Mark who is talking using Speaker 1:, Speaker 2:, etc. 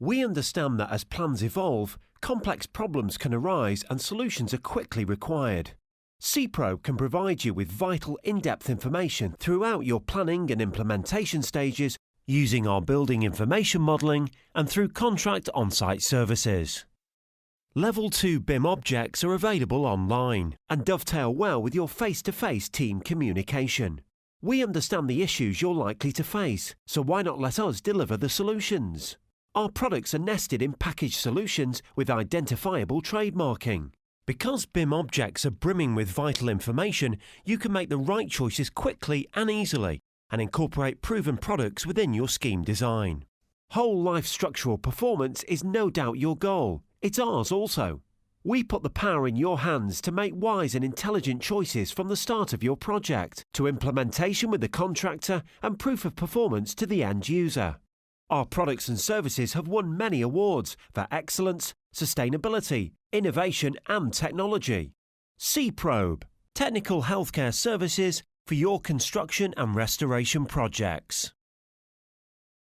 Speaker 1: We understand that as plans evolve, complex problems can arise and solutions are quickly required. C-Probe can provide you with vital in-depth information throughout your planning and implementation stages using our building information modelling and through contract on-site services. Level 2 BIM objects are available online and dovetail well with your face-to-face team communication. We understand the issues you're likely to face, so why not let us deliver the solutions? Our products are nested in packaged solutions with identifiable trademarking. Because BIM objects are brimming with vital information, you can make the right choices quickly and easily and incorporate proven products within your scheme design. Whole life structural performance is no doubt your goal. It's ours also. We put the power in your hands to make wise and intelligent choices from the start of your project to implementation with the contractor and proof of performance to the end user. Our products and services have won many awards for excellence, sustainability, innovation and technology. C-Probe, technical healthcare services for your construction and restoration projects.